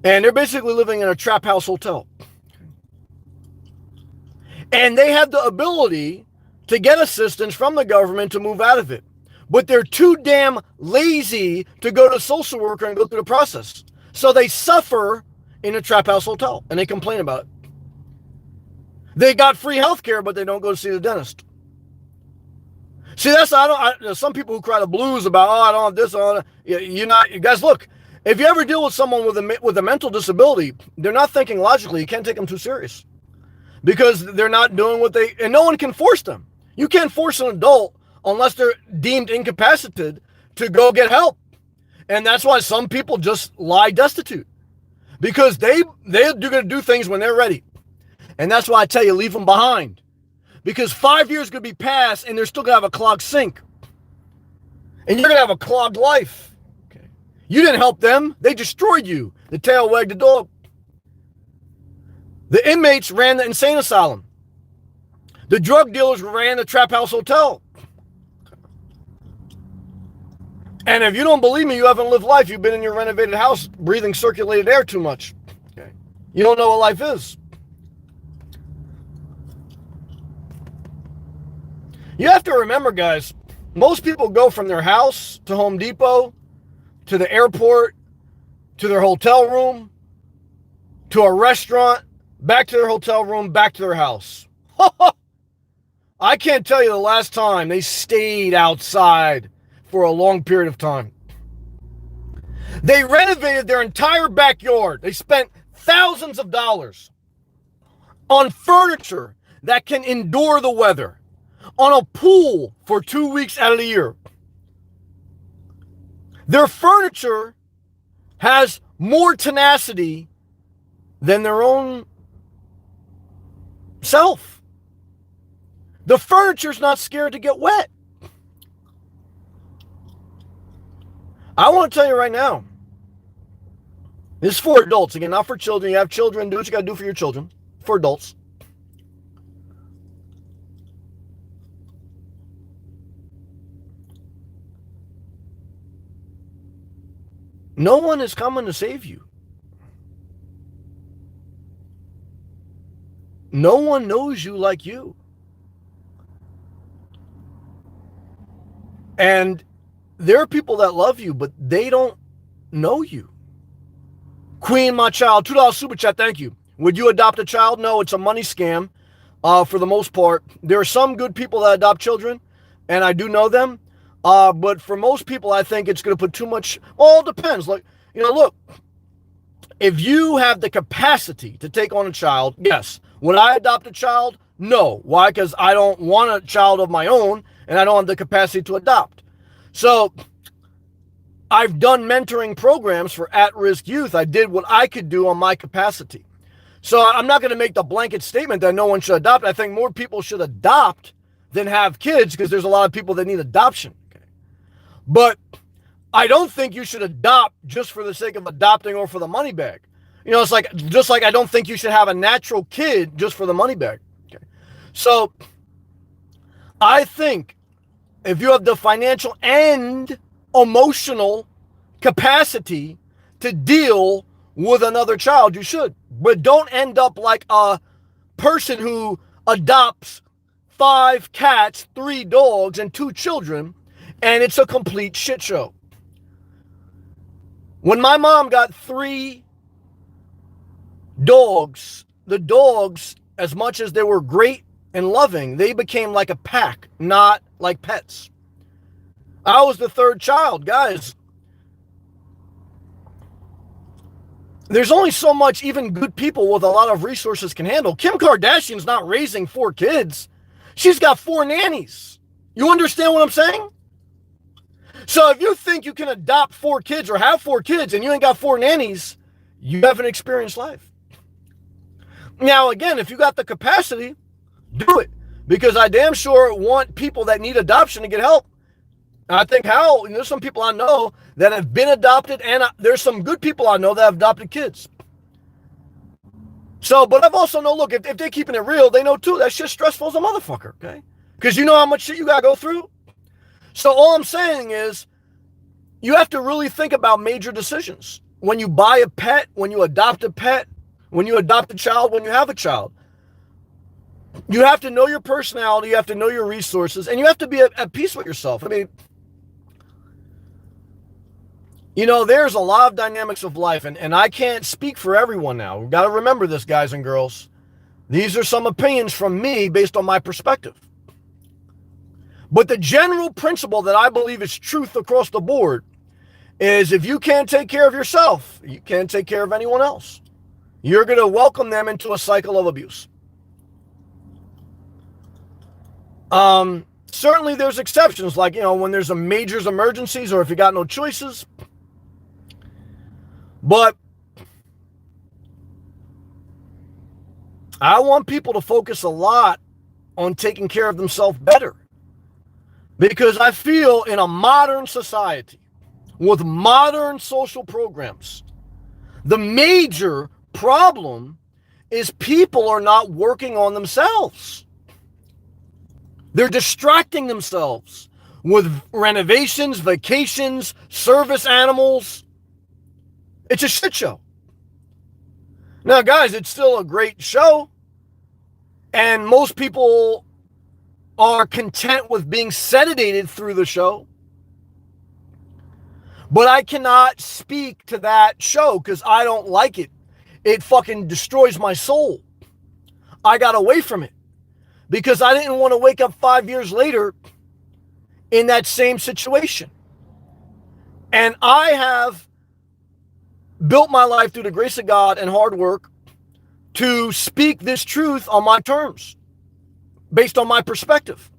And they're basically living in a trap house hotel. And they have the ability to get assistance from the government to move out of it. But they're too damn lazy to go to social worker and go through the process. So they suffer in a trap house hotel and they complain about it. They got free health care, but they don't go to see the dentist. See, there's some people who cry the blues about, I don't have this, you guys, look, if you ever deal with someone with a mental disability, they're not thinking logically. You can't take them too serious because they're not doing and no one can force them. You can't force an adult unless they're deemed incapacitated to go get help. And that's why some people just lie destitute because they're going to do things when they're ready. And that's why I tell you, leave them behind. Because 5 years could be past and they're still going to have a clogged sink. And you're going to have a clogged life. Okay. You didn't help them. They destroyed you. The tail wagged the dog. The inmates ran the insane asylum. The drug dealers ran the trap house hotel. And if you don't believe me, you haven't lived life. You've been in your renovated house breathing circulated air too much. Okay. You don't know what life is. You have to remember, guys, most people go from their house to Home Depot, to the airport, to their hotel room, to a restaurant, back to their hotel room, back to their house. I can't tell you the last time they stayed outside for a long period of time. They renovated their entire backyard. They spent thousands of dollars on furniture that can endure the weather, on a pool for 2 weeks out of the year. Their furniture has more tenacity than their own self. The furniture's not scared to get wet. I want to tell you right now, this is for adults. Again, not for children. You have children, do what you got to do for your children. For adults. No one is coming to save you. No one knows you like you. And there are people that love you, but they don't know you. Queen, my child, $2 super chat, thank you. Would you adopt a child? No, it's a money scam for the most part. There are some good people that adopt children, and I do know them. But for most people, I think it's going to put too much, well, it depends. Like, look, if you have the capacity to take on a child, yes. Would I adopt a child? No. Why? Because I don't want a child of my own, and I don't have the capacity to adopt. So I've done mentoring programs for at-risk youth. I did what I could do on my capacity. So I'm not going to make the blanket statement that no one should adopt. I think more people should adopt than have kids because there's a lot of people that need adoption. Okay. But I don't think you should adopt just for the sake of adopting or for the money bag. It's like, just like I don't think you should have a natural kid just for the money bag. Okay. So I think if you have the financial and emotional capacity to deal with another child, you should. But don't end up like a person who adopts 5 cats, 3 dogs, and 2 children, and it's a complete shit show. When my mom got 3 dogs, the dogs, as much as they were great and loving, they became like a pack, not like pets. I was the 3rd child, guys. There's only so much even good people with a lot of resources can handle. Kim Kardashian's not raising 4 kids. She's got 4 nannies. You understand what I'm saying? So if you think you can adopt 4 kids or have 4 kids and you ain't got 4 nannies, you haven't experienced life. Now, again, if you got the capacity, do it. Because I damn sure want people that need adoption to get help. I think there's some people I know that have been adopted, and there's some good people I know that have adopted kids. So, but I've also know, look, if they're keeping it real, they know too, that shit's stressful as a motherfucker, okay? Because you know how much shit you got to go through? So all I'm saying is, you have to really think about major decisions. When you buy a pet, when you adopt a pet, when you adopt a child, when you have a child. You have to know your personality, you have to know your resources, and you have to be at peace with yourself. I mean, there's a lot of dynamics of life, and I can't speak for everyone now. We've got to remember this, guys and girls. These are some opinions from me based on my perspective. But the general principle that I believe is truth across the board is if you can't take care of yourself, you can't take care of anyone else. You're going to welcome them into a cycle of abuse. Certainly there's exceptions, like, when there's a major emergencies or if you got no choices. But I want people to focus a lot on taking care of themselves better. Because I feel in a modern society, with modern social programs. The major problem is people are not working on themselves. They're distracting themselves with renovations, vacations, service animals. It's a shit show. Now, guys, it's still a great show, and most people are content with being sedated through the show. But I cannot speak to that show because I don't like it. It fucking destroys my soul. I got away from it because I didn't want to wake up 5 years later in that same situation. And I have built my life through the grace of God and hard work to speak this truth on my terms, based on my perspective.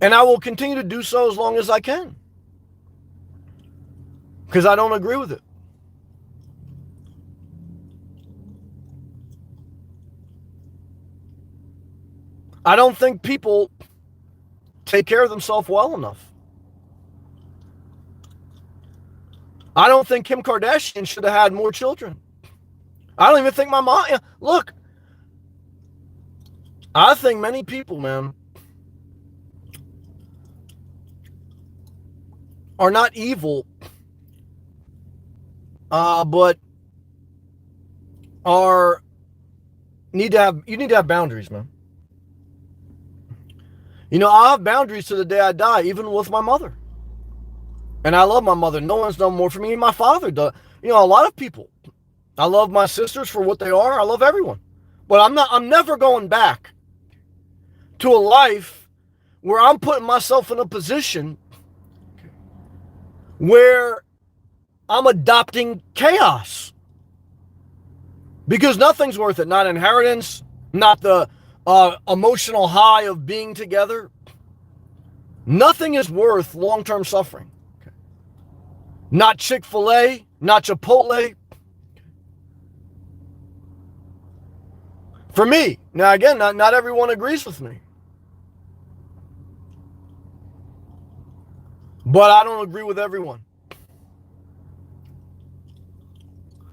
And I will continue to do so as long as I can, because I don't agree with it. I don't think people take care of themselves well enough. I don't think Kim Kardashian should have had more children. I don't even think my mom... Look, I think many people, man, are not evil, but you need to have boundaries, man. You know, I have boundaries to the day I die, even with my mother. And I love my mother. No one's done more for me than my father does. You know, a lot of people. I love my sisters for what they are. I love everyone. But I'm never going back to a life where I'm putting myself in a position where I'm adopting chaos. Because nothing's worth it. Not inheritance, not the emotional high of being together. Nothing is worth long-term suffering. Not Chick-fil-A, not Chipotle. For me, now again, not everyone agrees with me. But I don't agree with everyone.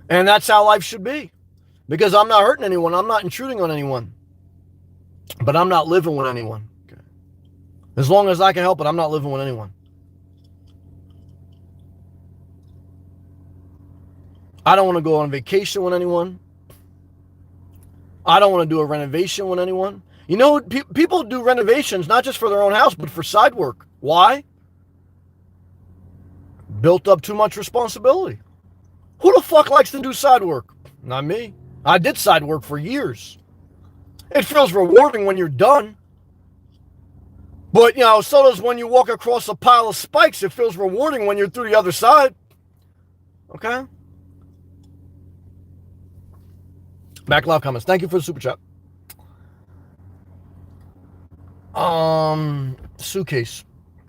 And that's how life should be. Because I'm not hurting anyone. I'm not intruding on anyone. But I'm not living with anyone. Okay. As long as I can help it, I'm not living with anyone. I don't want to go on vacation with anyone. I don't want to do a renovation with anyone. You know, people do renovations not just for their own house, but for side work. Why? Built up too much responsibility. Who the fuck likes to do side work? Not me. I did side work for years. It feels rewarding when you're done. But, you know, so does when you walk across a pile of spikes. It feels rewarding when you're through the other side. Okay? Back live comments. Thank you for the super chat. Suitcase.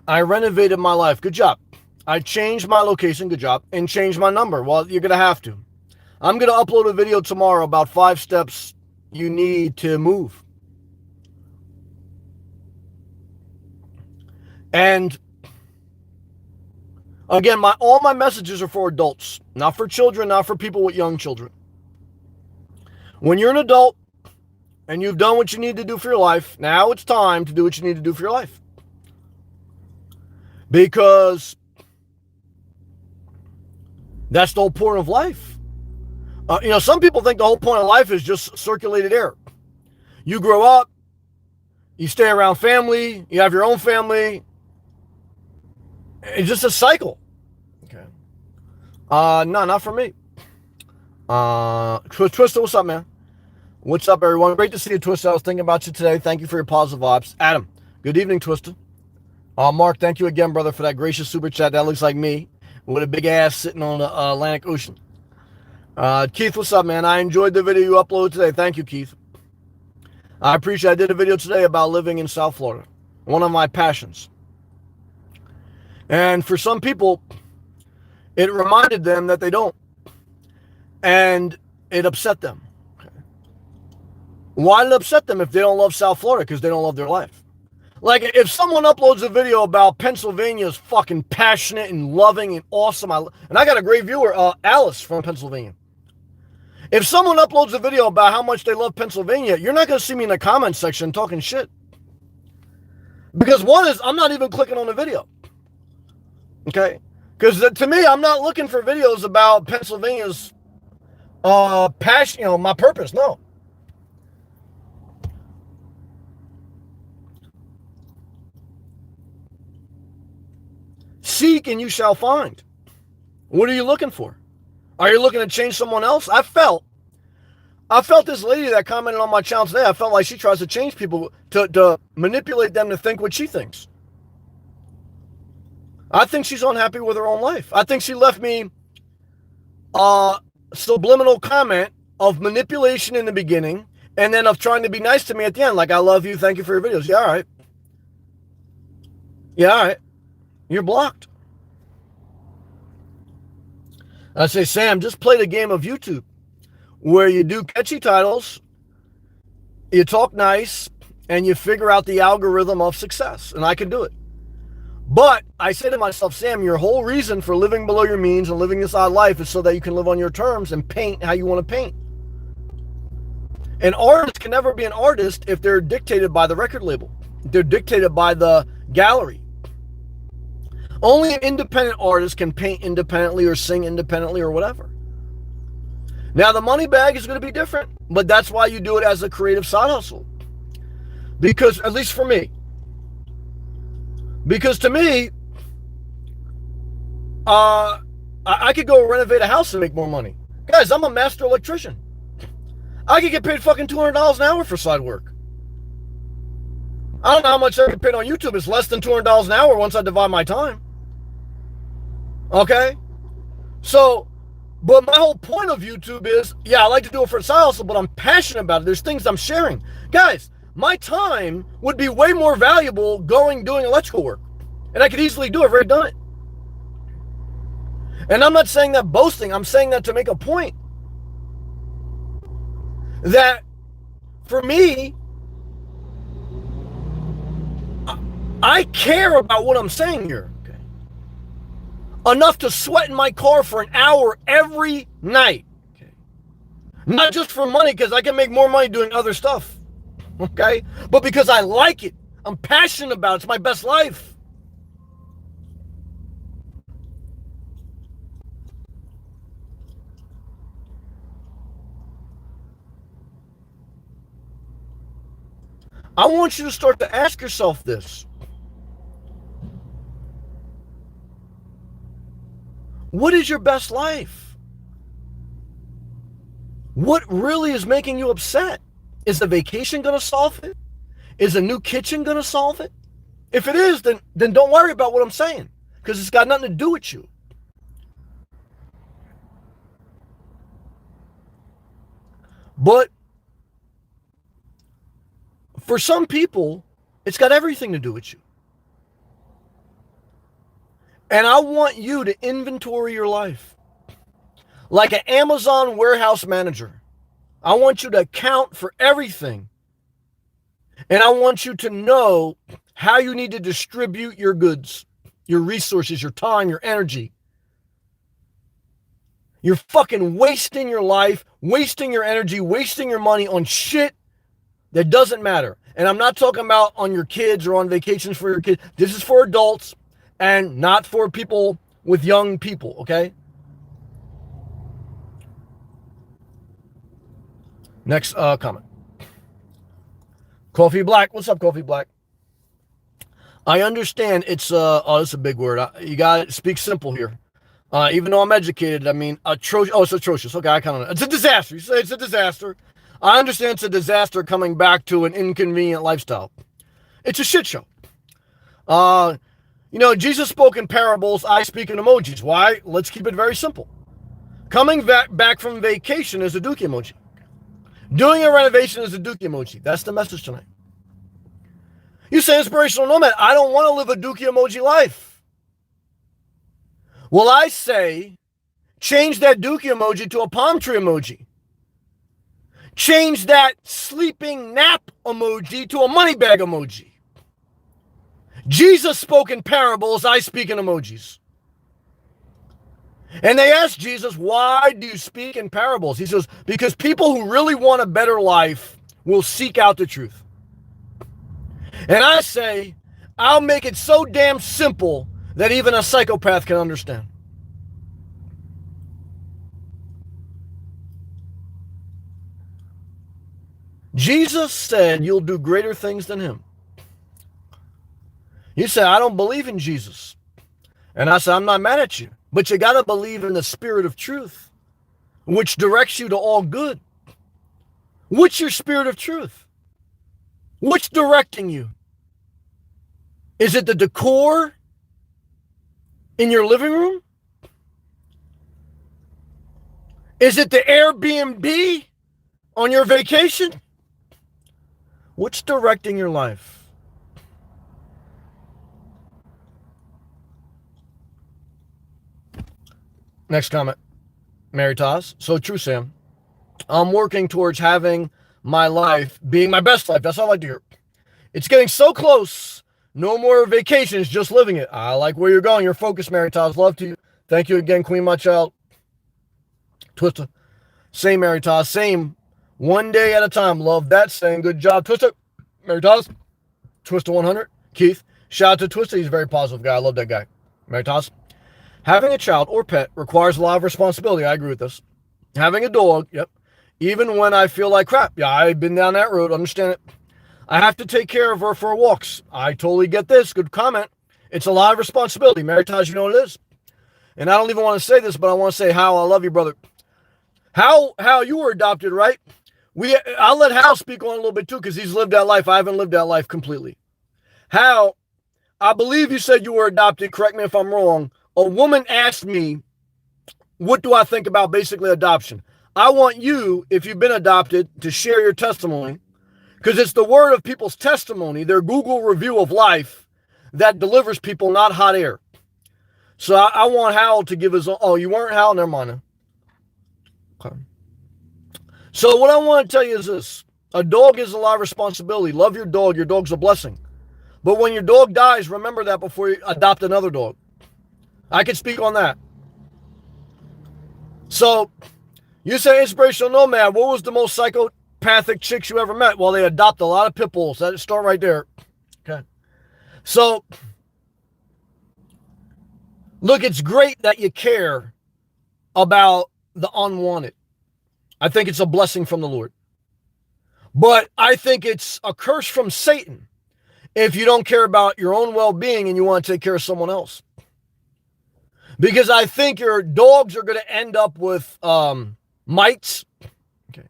I renovated my life. Good job. I changed my location. Good job. And changed my number. Well, you're going to have to. I'm going to upload a video tomorrow about 5 steps you need to move. And again, all my messages are for adults, not for children, not for people with young children. When you're an adult and you've done what you need to do for your life, now it's time to do what you need to do for your life. Because that's the whole point of life. You know, some people think the whole point of life is just circulated air. You grow up, you stay around family, you have your own family. It's just a cycle. Okay. No, not for me. Twister, what's up, man? What's up, everyone? Great to see you, Twister. I was thinking about you today. Thank you for your positive vibes. Adam, good evening, Twister. Mark, thank you again, brother, for that gracious super chat. That looks like me with a big ass sitting on the Atlantic Ocean. Keith, what's up, man? I enjoyed the video you uploaded today. Thank you, Keith. I appreciate I did a video today about living in South Florida. One of my passions. And for some people, it reminded them that they don't. And it upset them. Okay. Why did it upset them if they don't love South Florida? Because they don't love their life. Like, if someone uploads a video about Pennsylvania is fucking passionate and loving and awesome, and I got a great viewer, Alice from Pennsylvania. If someone uploads a video about how much they love Pennsylvania, you're not going to see me in the comment section talking shit. Because one is, I'm not even clicking on the video. Okay? Because to me, I'm not looking for videos about Pennsylvania's passion, my purpose. No. Seek and you shall find. What are you looking for? Are you looking to change someone else? I felt this lady that commented on my channel today, I felt like she tries to change people, to manipulate them to think what she thinks. I think she's unhappy with her own life. I think she left me a subliminal comment of manipulation in the beginning and then of trying to be nice to me at the end. Like, I love you. Thank you for your videos. Yeah, all right. Yeah, all right. You're blocked. I say, Sam, just play the game of YouTube where you do catchy titles, you talk nice, and you figure out the algorithm of success. And I can do it. But I say to myself, Sam, your whole reason for living below your means and living this odd life is so that you can live on your terms and paint how you want to paint. An artist can never be an artist if they're dictated by the record label. They're dictated by the gallery. Only an independent artist can paint independently or sing independently or whatever. Now, the money bag is going to be different, but that's why you do it as a creative side hustle. Because, at least for me, because to me, I could go renovate a house and make more money. Guys, I'm a master electrician. I could get paid fucking $200 an hour for side work. I don't know how much I get paid on YouTube. It's less than $200 an hour once I divide my time. Okay? So, but my whole point of YouTube is, yeah, I like to do it for a side hustle, but I'm passionate about it. There's things I'm sharing. Guys, my time would be way more valuable doing electrical work. And I could easily do it. I've already done it. And I'm not saying that boasting. I'm saying that to make a point. That, for me, I care about what I'm saying here. Okay? Enough to sweat in my car for an hour every night. Okay? Not just for money, because I can make more money doing other stuff. Okay? But because I like it. I'm passionate about it. It's my best life. I want you to start to ask yourself this. What is your best life? What really is making you upset? Is the vacation going to solve it? Is a new kitchen going to solve it? If it is, then don't worry about what I'm saying, because it's got nothing to do with you. But for some people, it's got everything to do with you. And I want you to inventory your life like an Amazon warehouse manager. I want you to account for everything. And I want you to know how you need to distribute your goods, your resources, your time, your energy. You're fucking wasting your life, wasting your energy, wasting your money on shit that doesn't matter. And I'm not talking about on your kids or on vacations for your kids. This is for adults and not for people with young people, okay? Next comment. Coffee Black. What's up, Coffee Black? I understand it's, it's a big word. You got to speak simple here. Even though I'm educated, I mean, atrocious. Oh, it's atrocious. Okay, I kind of know. It's a disaster. You say it's a disaster. I understand it's a disaster coming back to an inconvenient lifestyle. It's a shit show. Jesus spoke in parables. I speak in emojis. Why? Let's keep it very simple. Coming back from vacation is a dookie emoji. Doing a renovation is a dookie emoji. That's the message tonight. You say inspirational nomad. I don't want to live a dookie emoji life. Well, I say change that dookie emoji to a palm tree emoji. Change that sleeping nap emoji to a money bag emoji. Jesus spoke in parables. I speak in emojis. And they asked Jesus, why do you speak in parables? He says, because people who really want a better life will seek out the truth. And I say, I'll make it so damn simple that even a psychopath can understand. Jesus said you'll do greater things than him. You say, I don't believe in Jesus. And I say, I'm not mad at you. But you got to believe in the spirit of truth, which directs you to all good. What's your spirit of truth? What's directing you? Is it the decor in your living room? Is it the Airbnb on your vacation? What's directing your life? Next comment. Mary Taz. So true, Sam. I'm working towards having my life being my best life. That's all I like to hear. It's getting so close. No more vacations, just living it. I like where you're going. You're focused, Mary Taz. Love to you. Thank you again, Queen, my child. Twister. Same, Mary Taz. Same. One day at a time. Love that saying. Good job, Twister. Mary Taz. Twister 100. Keith. Shout out to Twister. He's a very positive guy. I love that guy. Mary Taz. Having a child or pet requires a lot of responsibility. I agree with this. Having a dog, yep. Even when I feel like crap. Yeah, I've been down that road. Understand it. I have to take care of her for walks. I totally get this. Good comment. It's a lot of responsibility. Mary Taj, you know what it is. And I don't even want to say this, but I want to say how I love you, brother. How you were adopted, right? I'll let Hal speak on a little bit too, because he's lived that life. I haven't lived that life completely. Hal, I believe you said you were adopted. Correct me if I'm wrong. A woman asked me, what do I think about basically adoption? I want you, if you've been adopted, to share your testimony, because it's the word of people's testimony, their Google review of life, that delivers people, not hot air. So I want Hal to give his own. Oh, you weren't Hal? Never mind. Okay. So what I want to tell you is this. A dog is a lot of responsibility. Love your dog. Your dog's a blessing. But when your dog dies, remember that before you adopt another dog. I can speak on that. So you say inspirational nomad. What was the most psychopathic chicks you ever met? Well, they adopt a lot of pit bulls. That start right there. Okay. So look, it's great that you care about the unwanted. I think it's a blessing from the Lord. But I think it's a curse from Satan if you don't care about your own well-being and you want to take care of someone else. Because I think your dogs are going to end up with mites. Okay.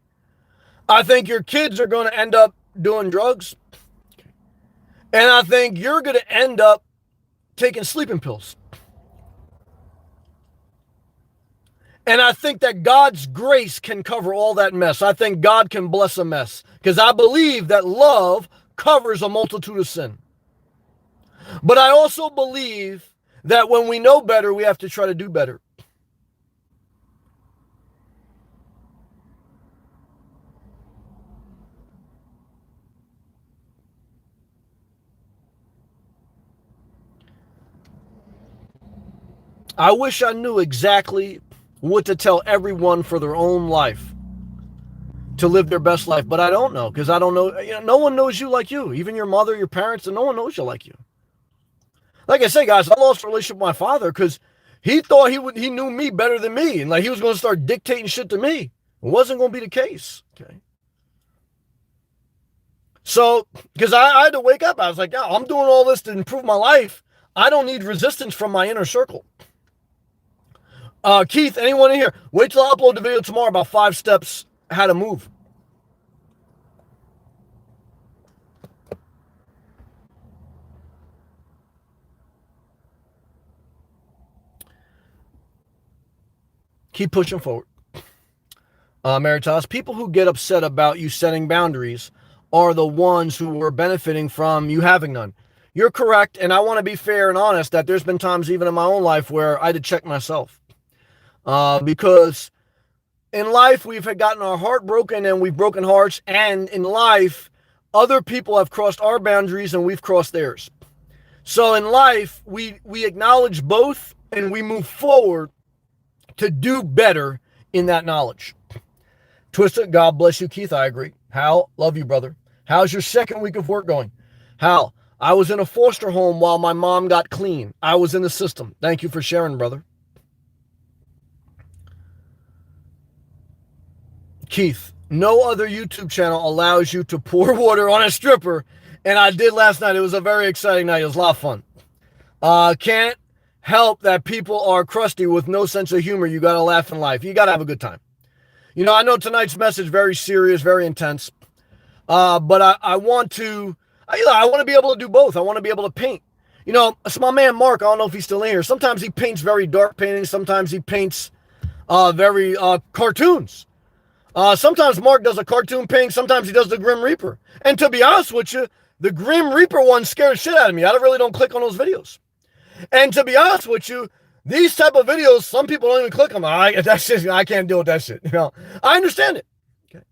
I think your kids are going to end up doing drugs. Okay. And I think you're going to end up taking sleeping pills. And I think that God's grace can cover all that mess. I think God can bless a mess. Because I believe that love covers a multitude of sin. But I also believe that when we know better, we have to try to do better. I wish I knew exactly what to tell everyone for their own life to live their best life, but I don't know, because I don't know. No one knows you like you, even your mother, your parents, and no one knows you like you. Like I say, guys, I lost a relationship with my father because he thought he knew me better than me, and like he was going to start dictating shit to me. It wasn't going to be the case. Okay. So, because I had to wake up, I was like, I'm doing all this to improve my life. I don't need resistance from my inner circle. Keith, anyone in here? Wait till I upload the video tomorrow about 5 steps how to move. Keep pushing forward. Maritas, people who get upset about you setting boundaries are the ones who are benefiting from you having none. You're correct, and I want to be fair and honest that there's been times even in my own life where I had to check myself. Because in life, we've gotten our heart broken and we've broken hearts, and in life, other people have crossed our boundaries and we've crossed theirs. So in life, we acknowledge both and we move forward to do better in that knowledge. Twisted, God bless you, Keith. I agree. Hal, love you, brother. How's your second week of work going? Hal, I was in a foster home while my mom got clean. I was in the system. Thank you for sharing, brother. Keith, no other YouTube channel allows you to pour water on a stripper, and I did last night. It was a very exciting night. It was a lot of fun. Can't help that people are crusty with no sense of humor. You got to laugh in life. You got to have a good time. You know, I know tonight's message very serious, very intense, but I want to be able to do both. I want to be able to paint. You know, it's my man Mark. I don't know if he's still in here. Sometimes he paints very dark paintings. Sometimes he paints very cartoons. Sometimes Mark does a cartoon painting. Sometimes he does the Grim Reaper. And to be honest with you, the Grim Reaper one scares shit out of me. I really don't click on those videos. And to be honest with you, these type of videos, some people don't even click on them. I can't deal with that shit. You know, I understand it. Okay.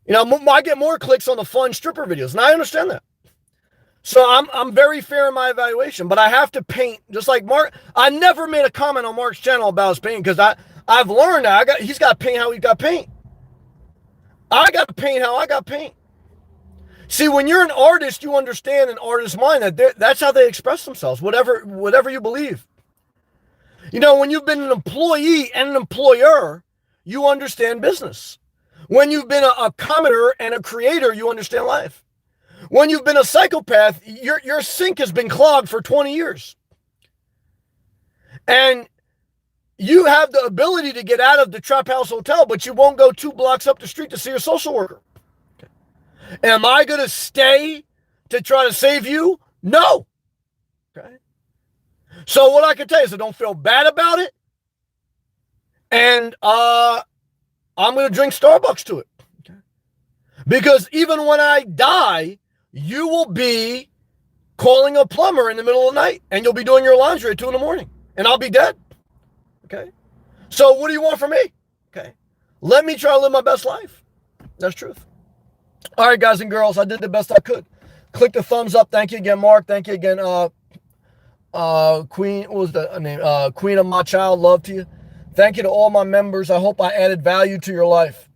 You know, I get more clicks on the fun stripper videos, and I understand that. So I'm very fair in my evaluation, but I have to paint just like Mark. I never made a comment on Mark's channel about his painting because I've learned that he's got to paint how he got paint. I got to paint how I got paint. See, when you're an artist, you understand an artist's mind that's how they express themselves, whatever you believe. You know, when you've been an employee and an employer, you understand business. When you've been a commenter and a creator, you understand life. When you've been a psychopath, your sink has been clogged for 20 years. And you have the ability to get out of the Trap House Hotel, but you won't go 2 blocks up the street to see a social worker. Okay. Am I going to stay to try to save you? No. Okay. So what I can tell you is I don't feel bad about it. And I'm going to drink Starbucks to it. Okay. Because even when I die, you will be calling a plumber in the middle of the night, and you'll be doing your laundry at 2 a.m, and I'll be dead. Okay. So what do you want from me? Okay. Let me try to live my best life. That's truth. All right, guys and girls, I did the best I could. Click the thumbs up. Thank you again, Mark. Thank you again, Queen. What was the name? Queen of my child. Love to you. Thank you to all my members. I hope I added value to your life.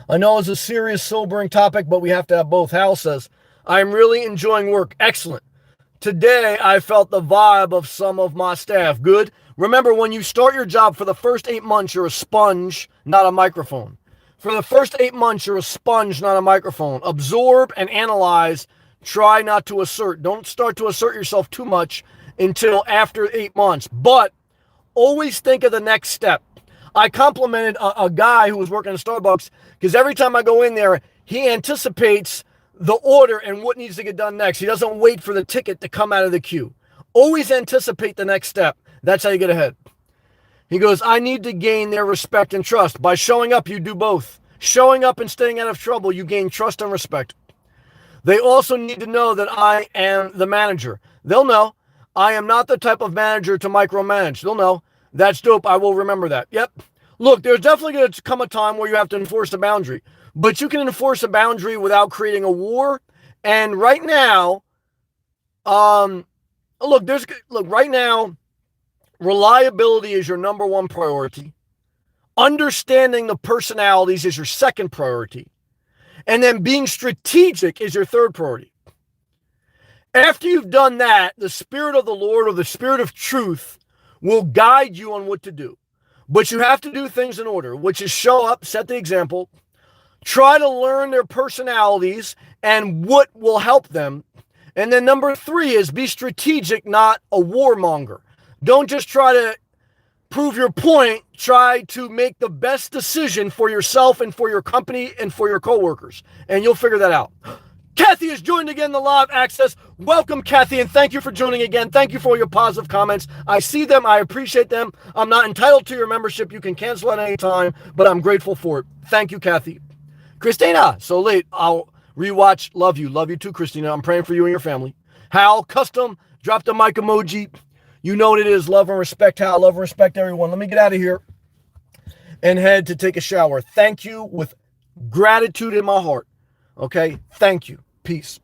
I know it's a serious, sobering topic, but we have to have both. Hal says, I'm really enjoying work. Excellent. Today, I felt the vibe of some of my staff. Good. Remember, when you start your job for the first 8 months, you're a sponge, not a microphone. For the first 8 months, you're a sponge, not a microphone. Absorb and analyze. Try not to assert. Don't start to assert yourself too much until after 8 months. But always think of the next step. I complimented a guy who was working at Starbucks because every time I go in there, he anticipates the order and what needs to get done next. He doesn't wait for the ticket to come out of the queue. Always anticipate the next step. That's how you get ahead. He goes, I need to gain their respect and trust. By showing up, you do both. Showing up and staying out of trouble, you gain trust and respect. They also need to know that I am the manager. They'll know. I am not the type of manager to micromanage. They'll know. That's dope. I will remember that. Yep. Look, there's definitely going to come a time where you have to enforce a boundary. But you can enforce a boundary without creating a war. And right now, right now, reliability is your number one priority. Understanding the personalities is your second priority. And then being strategic is your third priority. After you've done that, the Spirit of the Lord or the Spirit of truth will guide you on what to do. But you have to do things in order, which is show up, set the example, try to learn their personalities and what will help them. And then number 3 is be strategic, not a warmonger. Don't just try to prove your point. Try to make the best decision for yourself and for your company and for your coworkers. And you'll figure that out. Kathy has joined again the live access. Welcome, Kathy, and thank you for joining again. Thank you for your positive comments. I see them. I appreciate them. I'm not entitled to your membership. You can cancel at any time, but I'm grateful for it. Thank you, Kathy. Christina, so late. I'll rewatch. Love you. Love you too, Christina. I'm praying for you and your family. Hal, custom, drop the mic emoji. You know what it is. Love and respect, Hal. Love and respect, everyone. Let me get out of here and head to take a shower. Thank you with gratitude in my heart. Okay? Thank you. Peace.